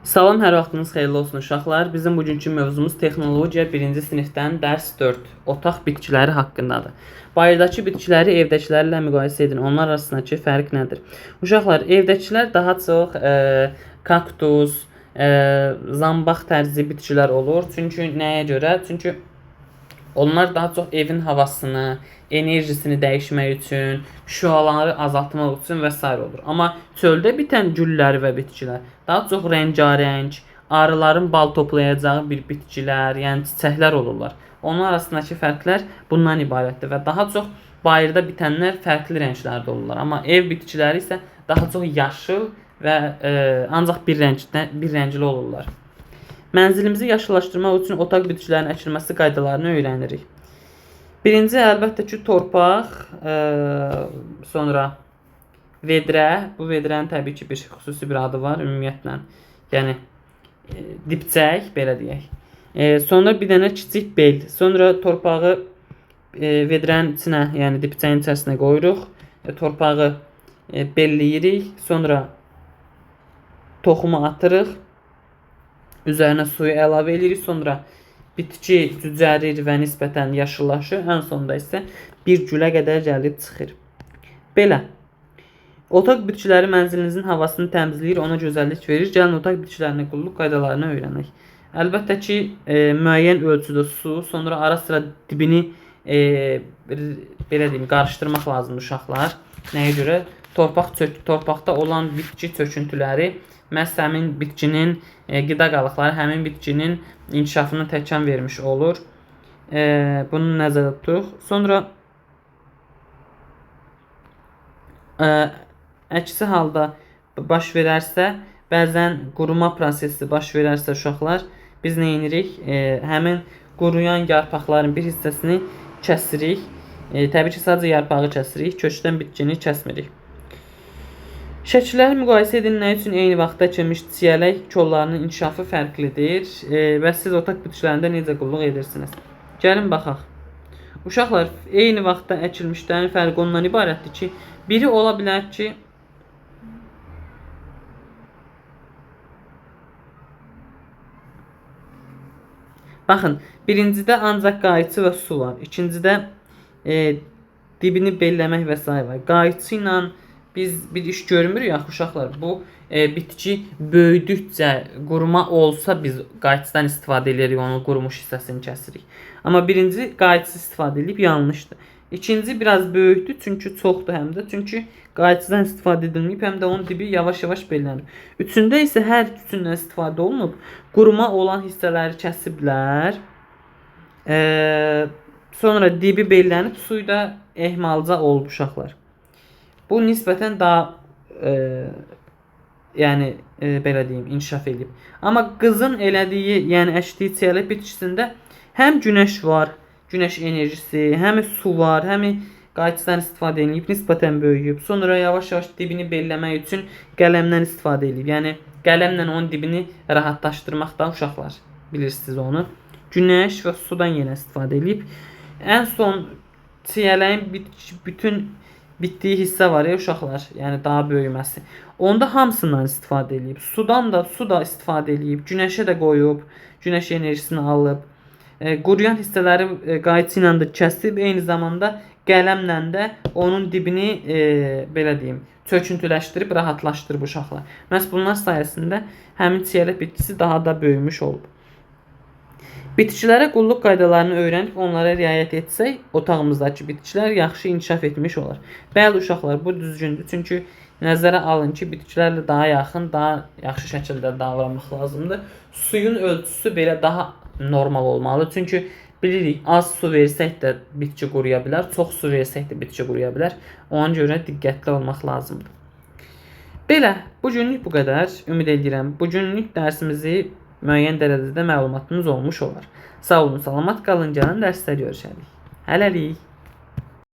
Salam, hər vaxtınız xeyirli olsun uşaqlar. Bizim bugünkü mövzumuz texnologiya 1-ci sinifdən dərs 4, otaq bitkiləri haqqındadır. Bayırdakı bitkiləri evdəkilərlə müqayisə edin. Onlar arasındakı fərq nədir? Uşaqlar, evdəkilər daha çox kaktus, zambaq tərzi bitkilər olur. Çünki nəyə görə? Çünki onlar daha çox evin havasını, enerjisini dəyişmək üçün, şüaları azaltmaq üçün və s. olur. Amma çöldə bitən güllər və bitkilər daha çox rəngarəng, arıların bal toplayacağı bir bitkilər, yəni çiçəklər olurlar. Onlar arasındakı fərqlər bundan ibarətdir və daha çox bayırda bitənlər fərqli rənglərdə olurlar. Amma ev bitkiləri isə daha çox yaşıl və ancaq bir rəngli olurlar. Mənzilimizi yaşıllaşdırmaq üçün otaq bitkilərinin əkilməsi qaydalarını öyrənirik. Birinci, əlbəttə ki, torpaq, sonra vedrə. Bu vedrənin təbii ki, xüsusi bir adı var ümumiyyətlə. Yəni, dibçək, belə deyək. Sonra bir dənə kiçik bel. Sonra torpağı vedrənin içinə, yəni dibçəyin içərisinə qoyuruq. Torpağı belləyirik. Sonra toxumu atırıq. Üzərinə suyu əlavə edirik. Sonra bitki cücərir və nisbətən yaşıllaşır. Ən sonunda isə bir gülə qədər gəlib çıxır. Belə. Otaq bitkiləri mənzilinizin havasını təmizləyir, ona gözəllik verir. Gəlin otaq bitkilərinin qulluq qaydalarını öyrənək. Əlbəttə ki, müəyyən ölçüdə su, sonra ara sıra dibini belə deyim, qarışdırmaq lazımdır uşaqlar. Nəyə görə? Torpaqda olan bitki çöküntüləri məhz həmin bitkinin qida qalıqları həmin bitkinin inkişafına təkan vermiş olur. Bunu nəzərdə tuturuq. Sonra əksi halda baş verərsə, bəzən quruma prosesi baş verərsə uşaqlar, biz nə edirik? Həmin quruyan yarpaqların bir hissəsini kəsirik. Təbii ki, sadəcə yarpağı kəsirik, kökdən bitkini kəsmirik. Şəkilləri müqayisə edin, nə üçün eyni vaxtda əkilmiş çiyələk kollarının inkişafı fərqlidir və siz otaq bitkilərində necə qulluq edirsiniz? Gəlin baxaq. Uşaqlar, eyni vaxtda əkilmişlərin fərqi ondan ibarətdir ki, biri ola bilər ki, baxın, birincidə ancaq qayçı və su var. İkincidə dibini belləmək və s. var. Qayçı ilə biz bir iş görmürük axı uşaqlar. Bu bitki böyüdükcə quruma olsa biz qayçıdan istifadə edirik, onun qurumuş hissəsini kəsirik. Amma birinci qayçı istifadə edib yanlışdır. İkinci biraz böyükdür, çünki çoxdur həm də. Çünki qayçıdan istifadə edilməyib, həm də onun dibi yavaş-yavaş bellənir. Üçündə isə hər üçündən istifadə olunub, quruma olan hissələri kəsiblər. Sonra dibi bellənib, suyu da ehmalca olub uşaqlar. Bu nisbətən daha yəni belə deyim, inkişaf edib. Amma qızın elədiyi, yəni əkdiyi çiyələk bitkisində həm günəş var, günəş enerjisi, həm su var, həm qayçıdan istifadə edib, nisbətən böyüyüb. Sonra yavaş-yavaş dibini belləmək üçün qələmdən istifadə edib. Yəni qələmlə onun dibini rahatlaşdırmaqdan uşaqlar bilirsiniz onu. Günəş və sudan yenə istifadə edib. Ən son çiyələyin bütün bitdiyi hissə var ya uşaqlar, yəni daha böyüməsi. Onda hamısından istifadə edib. Sudan da istifadə edib, günəşə də qoyub, günəş enerjisini alıb. Quruyan hissələri qayçı ilə də kəsib, eyni zamanda qələmlə də onun dibini belə deyim, çöküntüləşdirib, rahatlaşdırıb uşaqlar. Məhz bunlar sayəsində həmin çiyələk bitkisi daha da böyümüş olub. Bitkilərə qulluq qaydalarını öyrənib onlara riayət etsək, otağımızdakı bitkilər yaxşı inkişaf etmiş olar. Bəli uşaqlar, bu düzgündür. Çünki nəzərə alın ki, bitkilərlə daha yaxın, daha yaxşı şəkildə davranmaq lazımdır. Suyun ölçüsü belə daha normal olmalıdır. Çünki bilirik, az su versək də bitki quruya bilər, çox su versək də bitki quruya bilər. Ona görə diqqətli olmaq lazımdır. Belə, bugünlük bu qədər. Ümid edirəm, bugünlük dərsimizi müəyyən dərəcədə məlumatınız olmuş olar. Sağ olun, salamat qalın, gəlin dərsdə görüşərik. Hələlik.